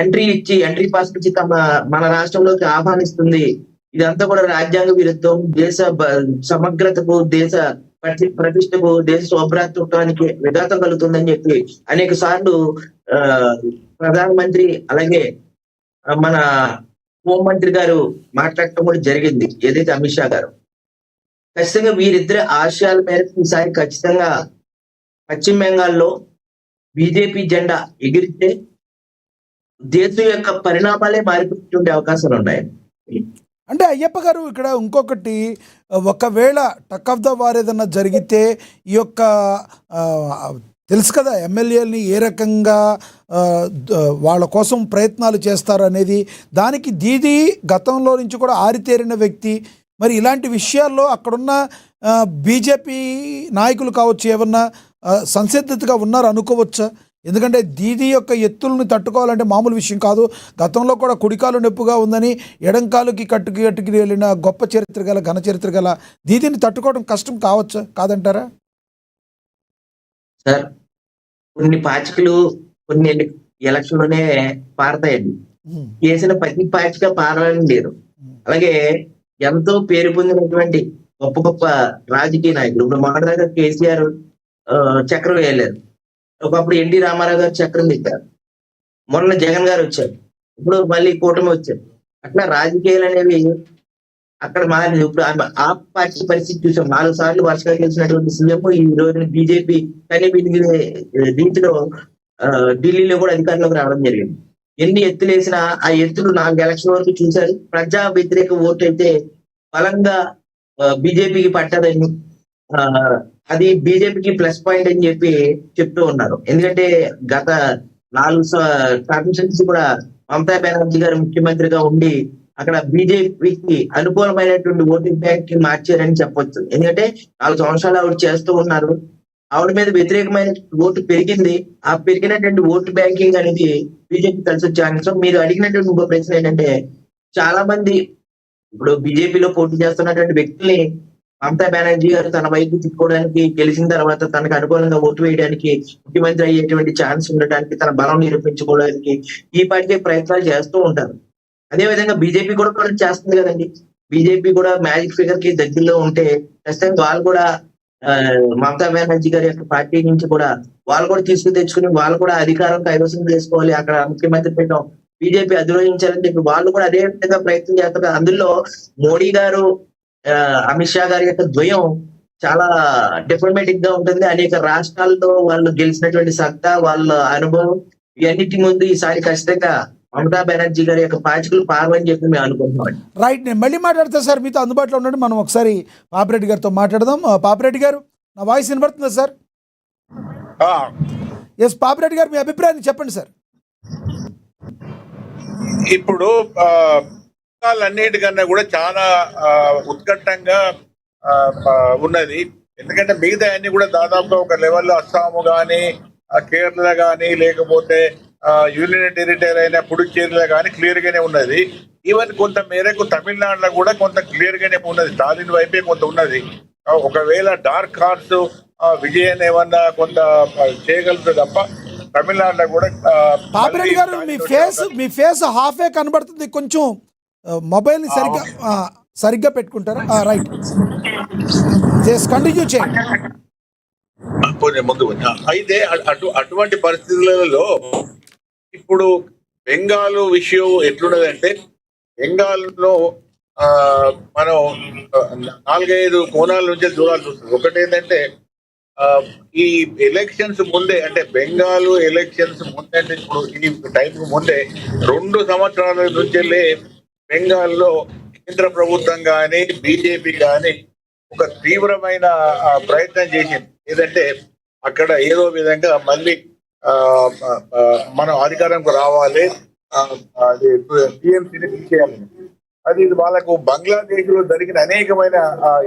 Entry pass ఇచ్చి మన రాష్ట్రంలోకి ఆహ్వానిస్తుంది. ఇదంతా కూడా రాజ్యాంగ విరుద్ధం, దేశ సమగ్రతకు, దేశ ప్రతిష్టకు, దేశ శోభ్రాతృత్వానికి విఘాతం కలుగుతుందని చెప్పి అనేక సార్లు ప్రధానమంత్రి అలాగే మన హోంమంత్రి గారు మాట్లాడటం కూడా జరిగింది, ఏదైతే అమిత్ షా గారు. ఖచ్చితంగా వీరిద్దరి ఆశయాల మేరకు ఈసారి ఖచ్చితంగా పశ్చిమ బెంగాల్లో బీజేపీ జెండా ఎగిరితే దేశం యొక్క పరిణామాలే మారిపోతుండే అవకాశాలు ఉన్నాయి. అంటే అయ్యప్ప గారు, ఇక్కడ ఇంకొకటి, ఒకవేళ టక్ ఆఫ్ ద వార్ ఏదన్నా జరిగితే ఈ యొక్క తెలుసు కదా ఎమ్మెల్యేలని ఏ రకంగా వాళ్ళ కోసం ప్రయత్నాలు చేస్తారు అనేది, దానికి దీదీ గతంలో నుంచి కూడా ఆరితేరిన వ్యక్తి. మరి ఇలాంటి విషయాల్లో అక్కడున్న బీజేపీ నాయకులు కావచ్చు ఏమన్నా సంసిద్ధతగా ఉన్నారు అనుకోవచ్చా? ఎందుకంటే దీదీ యొక్క ఎత్తులను తట్టుకోవాలంటే మామూలు విషయం కాదు. గతంలో కూడా కుడికాలు నొప్పుగా ఉందని ఎడంకాలుకి కట్టుకి వెళ్ళిన గొప్ప చరిత్ర గల, ఘన చరిత్ర గల దీదీని తట్టుకోవడం కష్టం కావచ్చా, కాదంటారా? సార్, కొన్ని పాచికలు కొన్ని ఎలక్షన్లోనే పారతాయండి. చేసిన ప్రతి పాచిక పారాలని లేరు. అలాగే ఎంతో పేరు పొందినటువంటి గొప్ప గొప్ప రాజకీయ నాయకులు, ఇప్పుడు మొన్నటిదాకా కేసీఆర్ చక్రం వేయలేరు, ఒకప్పుడు ఎన్టీ రామారావు గారు చక్రం తిప్పారు, మొన్న జగన్ గారు వచ్చారు, ఇప్పుడు మళ్ళీ కూటమి వచ్చారు. అట్లా రాజకీయాలు అనేవి అక్కడ మారింది. ఇప్పుడు ఆ పార్టీ పరిస్థితి చూసాం. 4 సార్లు వరుసగా గెలిచినటువంటి సీఎం ఈ రోజున బీజేపీ కానీ దీంట్లో ఢిల్లీలో కూడా అధికారంలోకి రావడం జరిగింది. ఎన్ని ఎత్తులు వేసినా ఆ ఎత్తులు 4 ఎలక్షన్ వరకు చూశారు. ప్రజా వ్యతిరేక ఓటు అయితే బలంగా బీజేపీకి పట్టదని, అది బీజేపీకి ప్లస్ పాయింట్ అని చెప్పి చెప్తూ ఉన్నారు. ఎందుకంటే గత 4 టర్మ్స్ నుంచి కూడా మమతా బెనర్జీ గారు ముఖ్యమంత్రిగా ఉండి అక్కడ బీజేపీకి అనుకూలమైనటువంటి ఓటింగ్ బ్యాంక్ కి మార్చారని చెప్పొచ్చు. ఎందుకంటే 4 సంవత్సరాలు ఆవిడ చేస్తూ ఉన్నారు. ఆవిడ మీద వ్యతిరేకమైన ఓటు పెరిగింది. ఆ పెరిగినటువంటి ఓటు బ్యాంకింగ్ అనేది బీజేపీ కలిసి వచ్చే. సో మీరు అడిగినటువంటి ఇంకో ప్రశ్న ఏంటంటే, చాలా మంది ఇప్పుడు బీజేపీలో పోటీ చేస్తున్నటువంటి వ్యక్తుల్ని మమతా బెనర్జీ గారు తన వైపు తిప్పుకోవడానికి, గెలిచిన తర్వాత తనకు అనుకూలంగా ఓటు వేయడానికి, ముఖ్యమంత్రి అయ్యేటువంటి ఛాన్స్ ఉండడానికి, తన బలం నిరూపించుకోవడానికి ఈ పార్టీ ప్రయత్నాలు చేస్తూ ఉంటారు. అదే విధంగా బీజేపీ కూడా చేస్తుంది కదండి. బీజేపీ కూడా మ్యాజిక్ ఫిగర్ కి దగ్గరలో ఉంటే ఖచ్చితంగా వాళ్ళు కూడా మమతా బెనర్జీ గారి యొక్క పార్టీ నుంచి కూడా వాళ్ళు కూడా తెచ్చుకుని వాళ్ళు కూడా అధికారం కైవసం చేసుకోవాలి, అక్కడ ముఖ్యమంత్రి పీఠం బీజేపీ అధిరోహించాలని చెప్పి వాళ్ళు కూడా అదే విధంగా ప్రయత్నం చేస్తారు. అందులో మోడీ గారు, అమిత్ షా గారి యొక్క ద్వయం చాలా డిప్లొమాటిక్ గా ఉంటుంది. అనేక రాష్ట్రాల్లో వాళ్ళు గెలిచినటువంటి సత్తా, వాళ్ళ అనుభవం, ఇవన్నిటి ముందు ఈసారి ఖచ్చితంగా మమతా బెనర్జీ గారి యొక్క పాచికలు పారవని చెప్పి మేము అనుకుంటున్నాం. రైట్, నేను మళ్ళీ మాట్లాడతా సార్, మీతో అందుబాటులో ఉండండి. మనం ఒకసారి పాపిరెడ్డి గారితో మాట్లాడదాం. పాపిరెడ్డి గారు, నా వాయిస్ వినబడుతుందా సార్? ఎస్ పాపిరెడ్డి గారు, మీ అభిప్రాయాన్ని చెప్పండి సార్. ఇప్పుడు అన్నిటికన్నా కూడా చాలా ఉత్కంఠంగా ఉన్నది. ఎందుకంటే మిగతా అన్ని కూడా దాదాపుగా ఒక లెవెల్లో అస్సాము కానీ, కేరళ కానీ, లేకపోతే యూనియన్ టెరిటరీ అయిన పుడుచ్చేరిలో కానీ క్లియర్ గానే ఉన్నది. ఈవెన్ కొంత మేరకు తమిళనాడులో కూడా కొంత క్లియర్ గానే ఉన్నది. స్టాలిన్ వైపే కొంత ఉన్నది. ఒకవేళ డార్క్ హార్స్ విజయన్ ఏమన్నా కొంత చేయగలుగుతుంది తప్ప తమిళనాడులో కూడా. పాపిరెడ్డి గారు, మీ ఫేస్ హాఫే కనబడుతుంది, కొంచెం మొబైల్ ని సరిగ్గా పెట్టుకుంటారా? రైట్, కంటిన్యూ చేయండి. ముందు అయితే అటువంటి పరిస్థితులలో ఇప్పుడు బెంగాల్ విషయం ఎట్లున్నదంటే, బెంగాల్లో మనం 4-5 కోణాల నుంచి చూడాల్సి వస్తుంది. ఒకటి ఏంటంటే, ఈ ఎలక్షన్స్ ముందే, అంటే బెంగాల్ ఎలక్షన్స్ ముందే, ఇప్పుడు ఈ టైంకు ముందే 2 సంవత్సరాల నుంచి బెంగాల్లో కేంద్ర ప్రభుత్వం కానీ, బీజేపీ కానీ ఒక తీవ్రమైన ప్రయత్నం చేసింది. ఏదంటే అక్కడ ఏదో విధంగా మళ్ళీ మనం అధికారంకు రావాలి, అది టీఎంసీని తీసేయాలి. అది వాళ్ళకు బంగ్లాదేశ్ లో జరిగిన అనేకమైన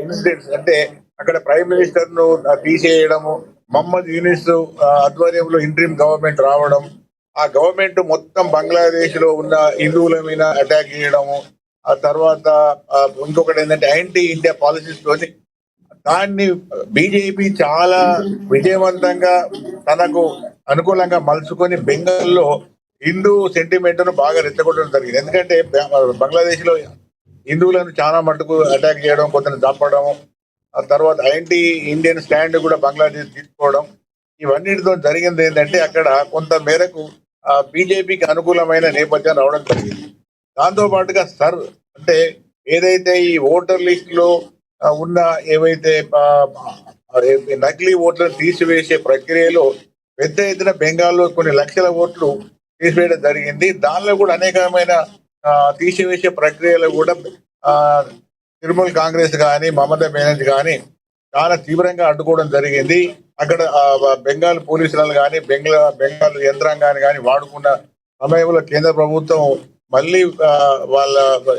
ఇన్సిడెంట్స్, అంటే అక్కడ ప్రైమ్ మినిస్టర్ ను తీసేయడము, మహమ్మద్ యూనిస్ ఆధ్వర్యంలో ఇంట్రీమ్ గవర్నమెంట్ రావడం, ఆ గవర్నమెంట్ మొత్తం బంగ్లాదేశ్ లో ఉన్న హిందువుల మీద అటాక్ చేయడము, ఆ తర్వాత ఇంకొకటి ఏంటంటే యాంటీ ఇండియా పాలసీస్ తోని దాన్ని బీజేపీ చాలా విజయవంతంగా తనకు అనుకూలంగా మలుచుకొని బెంగాల్లో హిందూ సెంటిమెంట్ ను బాగా రెచ్చగొట్టడం జరిగింది. ఎందుకంటే బంగ్లాదేశ్ లో హిందువులను చాలా మటుకు అటాక్ చేయడం, కొందరు చంపడం, ఆ తర్వాత యాంటీ ఇండియన్ స్టాండ్ కూడా బంగ్లాదేశ్ తీసుకోవడం, ఇవన్నిటితో జరిగింది ఏంటంటే అక్కడ కొంత మేరకు బీజేపీకి అనుకూలమైన నేపథ్యం రావడం జరిగింది. దాంతో పాటుగా అంటే ఏదైతే ఈ ఓటర్ లిస్ట్ లో ఉన్న ఏవైతే నకిలీ ఓట్లను తీసివేసే ప్రక్రియలో పెద్ద ఎత్తున బెంగాల్లో కొన్ని లక్షల ఓట్లు తీసివేయడం జరిగింది. దానిలో కూడా అనేకమైన తీసివేసే ప్రక్రియలో కూడా ఆ తృణమూల్ కాంగ్రెస్ కానీ మమతా బెనర్జీ కానీ చాలా తీవ్రంగా అడ్డుకోవడం జరిగింది. అక్కడ బెంగాల్ పోలీసులను కానీ బెంగాల్ యంత్రాంగాన్ని కానీ వాడుకున్న సమయంలో కేంద్ర ప్రభుత్వం మళ్ళీ వాళ్ళ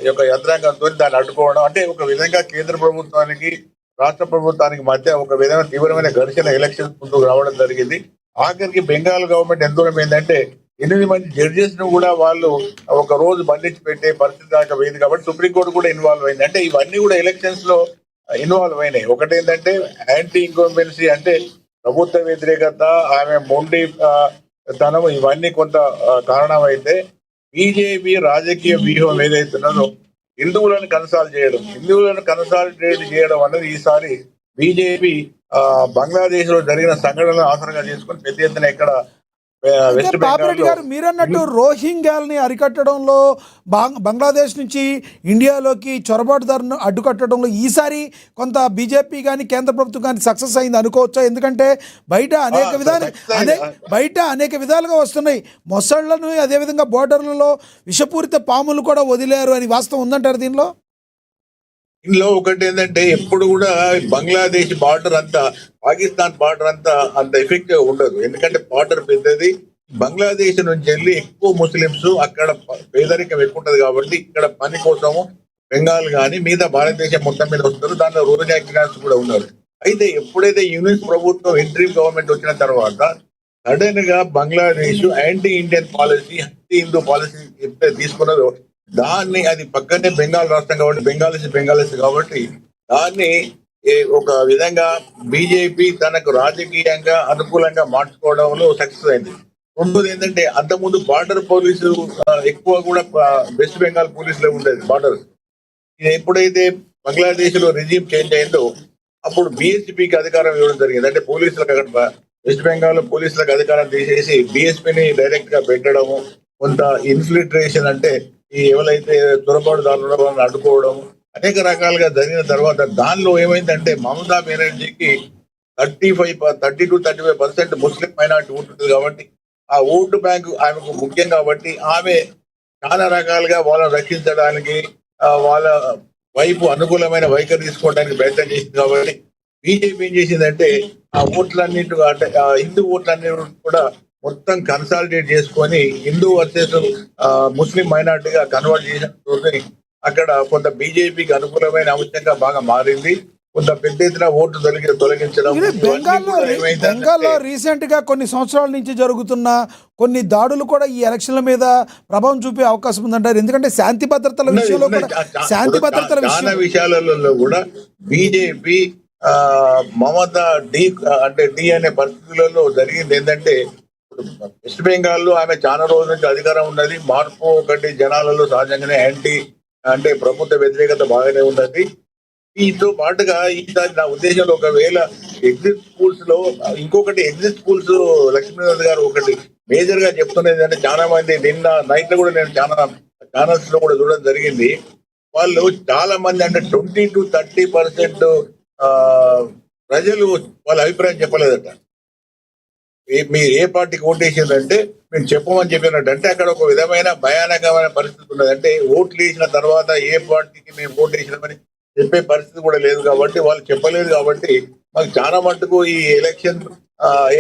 యొక్క యంత్రాంగంతో దాన్ని అడ్డుకోవడం, అంటే ఒక విధంగా కేంద్ర ప్రభుత్వానికి రాష్ట్ర ప్రభుత్వానికి మధ్య ఒక విధమైన తీవ్రమైన ఘర్షణ ఎలక్షన్ ముందుకు రావడం జరిగింది. ఆఖరికి బెంగాల్ గవర్నమెంట్ ఎంత దూరం ఏంటంటే 8 మంది జడ్జెస్ ను కూడా వాళ్ళు ఒక రోజు బంధించి పెట్టే పరిస్థితి దాకా పోయింది. కాబట్టి సుప్రీంకోర్టు కూడా ఇన్వాల్వ్ అయింది. అంటే ఇవన్నీ కూడా ఎలక్షన్స్ లో ఇన్వాల్వ్ అయినాయి. ఒకటి ఏంటంటే యాంటీ ఇన్కంబెన్సీ, అంటే ప్రభుత్వ వ్యతిరేకత, ఆమె మొండి తనం, ఇవన్నీ కొంత కారణం అయితే బీజేపీ రాజకీయ వ్యూహం ఏదైతున్నదో హిందువులను కన్సాలిడేట్ చేయడం అన్నది ఈసారి బీజేపీ బంగ్లాదేశ్ లో జరిగిన సంఘటనలు ఆసరంగా చేసుకుని పెద్ద ఎత్తున ఇక్కడ వెస్ట్ పాపిరెడ్డి గారు మీరన్నట్టు రోహింగ్యాల్ని అరికట్టడంలో బంగ్లాదేశ్ నుంచి ఇండియాలోకి చొరబాటుదారును అడ్డుకట్టడంలో ఈసారి కొంత బీజేపీ కానీ కేంద్ర ప్రభుత్వం కానీ సక్సెస్ అయింది అనుకోవచ్చా? ఎందుకంటే బయట అనేక విధాలుగా వస్తున్నాయి. మొసళ్లను అదేవిధంగా బోర్డర్లలో విషపూరిత పాములు కూడా వదిలేరు అని వాస్తవం ఉందంటారు దీనిలో? ఇందులో ఒకటి ఏంటంటే ఎప్పుడు కూడా బంగ్లాదేశ్ బార్డర్ అంతా పాకిస్తాన్ బార్డర్ అంతా అంత ఎఫెక్టివ్ ఉండదు. ఎందుకంటే బార్డర్ పెద్దది. బంగ్లాదేశ్ నుంచి వెళ్ళి ఎక్కువ ముస్లింస్ అక్కడ పేదరికం ఎక్కువ ఉంటది కాబట్టి ఇక్కడ పని కోసము బెంగాల్ కానీ మిగతా భారతదేశం మొత్తం మీద వస్తారు. దాంట్లో రోహింగ్యా క్రిమినల్స్ కూడా ఉన్నారు. అయితే ఎప్పుడైతే యూనియన్ ప్రభుత్వం ఇంటరీమ్ గవర్నమెంట్ వచ్చిన తర్వాత సడన్ గా Bangladesh anti Indian policy, anti Hindu policy ఎప్పుడైతే తీసుకున్నదో దాన్ని, అది పక్కనే బెంగాల్ రాష్ట్రం కాబట్టి బెంగాలీస్ కాబట్టి దాన్ని ఒక విధంగా బీజేపీ తనకు రాజకీయంగా అనుకూలంగా మార్చుకోవడంలో సక్సెస్ అయింది. రెండోది ఏంటంటే అంతకుముందు బార్డర్ పోలీసు ఎక్కువ కూడా వెస్ట్ బెంగాల్ పోలీసులో ఉండేది బార్డర్. ఇది ఎప్పుడైతే బంగ్లాదేశ్ లో రిజీమ్ చేంజ్ అయిందో అప్పుడు బీఎస్పీకి అధికారం ఇవ్వడం జరిగింది. అంటే పోలీసులకు అక్కడ వెస్ట్ బెంగాల్ పోలీసులకు అధికారం తీసేసి బీఎస్పీని డైరెక్ట్ గా పెట్టడము, కొంత ఇన్ఫిల్ట్రేషన్, అంటే ఈ ఎవరైతే చొరబాటుదారులు వాళ్ళని అడ్డుకోవడం, అనేక రకాలుగా జరిగిన తర్వాత దానిలో ఏమైందంటే మమతా బెనర్జీకి 30-35% ముస్లిం మైనార్టీ ఉంటుంది కాబట్టి ఆ ఓటు బ్యాంకు ఆమెకు ముఖ్యం కాబట్టి ఆమె చాలా రకాలుగా వాళ్ళని రక్షించడానికి వాళ్ళ వైపు అనుకూలమైన వైఖరి తీసుకోవడానికి ప్రయత్నం చేసింది. కాబట్టి బీజేపీ ఏం చేసిందంటే ఆ ఓట్లన్నింటి, అంటే హిందూ ఓట్లన్నింటి కూడా మొత్తం కన్సాలిడేట్ చేసుకొని హిందూ వర్సెస్ ముస్లిం మైనార్టీగా కన్వర్ట్ చేసిన అక్కడ కొంత బీజేపీకి అనుకూలమైన అంశంగా బాగా మారింది. కొంత పెద్ద ఎత్తున ఓటు తొలగించడం. బెంగాల్లో రీసెంట్ గా కొన్ని సంవత్సరాల నుంచి జరుగుతున్న కొన్ని దాడులు కూడా ఈ ఎలక్షన్ల మీద ప్రభావం చూపే అవకాశం ఉందంటారు. ఎందుకంటే శాంతి భద్రతల విషయాలలో కూడా బీజేపీ మమతా డి అనే పరిస్థితులలో జరిగింది ఏంటంటే వెస్ట్ బెంగాల్లో ఆమె చాలా రోజుల నుంచి అధికారం ఉన్నది. మార్పు ఒకటి జనాలలో సహజంగానే అంటే ప్రభుత్వ వ్యతిరేకత బాగానే ఉన్నది. దీంతో పాటుగా ఈసారి నా ఉద్దేశంలో ఒకవేళ ఎగ్జిట్ స్కూల్స్ లో ఇంకొకటి ఎగ్జిట్ లక్ష్మీనాథ్ గారు ఒకటి మేజర్ గా చెప్తున్నది అంటే చాలా మంది నిన్న నైట్ లో కూడా నేను చాలా ఛానల్స్ లో కూడా చూడడం జరిగింది. వాళ్ళు చాలా మంది అంటే 20-30% ప్రజలు వాళ్ళ అభిప్రాయం చెప్పలేదట. మీరు ఏ పార్టీకి ఓటేసిందంటే మేము చెప్పమని చెప్పినట్టు, అంటే అక్కడ ఒక విధమైన భయానకమైన పరిస్థితి ఉన్నది. అంటే ఓట్లు వేసిన తర్వాత ఏ పార్టీకి మేము ఓటేసినామని చెప్పే పరిస్థితి కూడా లేదు కాబట్టి వాళ్ళు చెప్పలేదు. కాబట్టి మాకు చాలా మట్టుకు ఈ ఎలక్షన్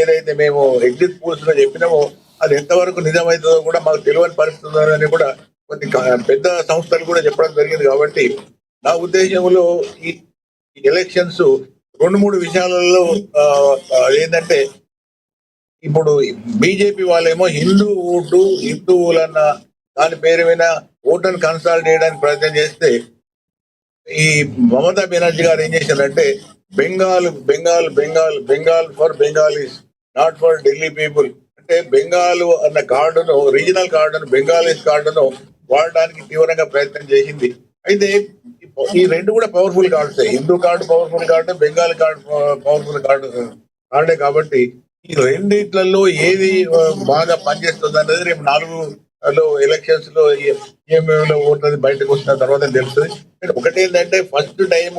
ఏదైతే మేము ఎగ్జిట్ పోల్స్ లో చెప్పినామో అది ఎంతవరకు నిజమవుతుందో కూడా మాకు తెలియని పరిస్థితి అని కూడా కొన్ని పెద్ద సంస్థలు కూడా చెప్పడం జరిగింది. కాబట్టి నా ఉద్దేశంలో ఈ ఎలక్షన్స్ 2-3 విషయాలలో ఏంటంటే ఇప్పుడు బీజేపీ వాళ్ళేమో హిందువులన్న దాని పేరు మీద ఓటును కన్సాలిడేట్ చేయడానికి ప్రయత్నం చేస్తే ఈ మమతా బెనర్జీ గారు ఏం చేశారంటే Bengal for Bengalis, not for Delhi people, అంటే అంటే బెంగాల్ అన్న కార్డును, రీజనల్ కార్డును, బెంగాలీస్ కార్డును వాడడానికి తీవ్రంగా ప్రయత్నం చేసింది. అయితే ఈ రెండు కూడా powerful cards, Hindu card powerful card, Bengal card powerful కార్డే కాబట్టి ఈ రెండిట్లలో ఏది బాగా పనిచేస్తుంది అనేది రేపు 4 ఎలక్షన్స్ లో ఏమేమిలో ఓట్లది బయటకు వచ్చిన తర్వాత తెలుస్తుంది. ఒకటి ఏంటంటే ఫస్ట్ టైం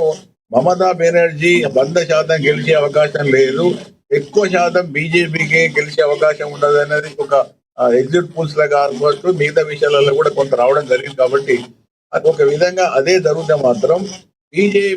మమతా బెనర్జీ 100% గెలిచే అవకాశం లేదు, ఎక్కువ శాతం బీజేపీకి గెలిచే అవకాశం ఉండదు అనేది ఒక ఎగ్జిట్ పోల్స్ లాగా అనుకోవచ్చు. మిగతా విషయాలలో కూడా కొంత రావడం జరిగింది కాబట్టి అది ఒక విధంగా అదే జరిగితే మాత్రం బీజేపీ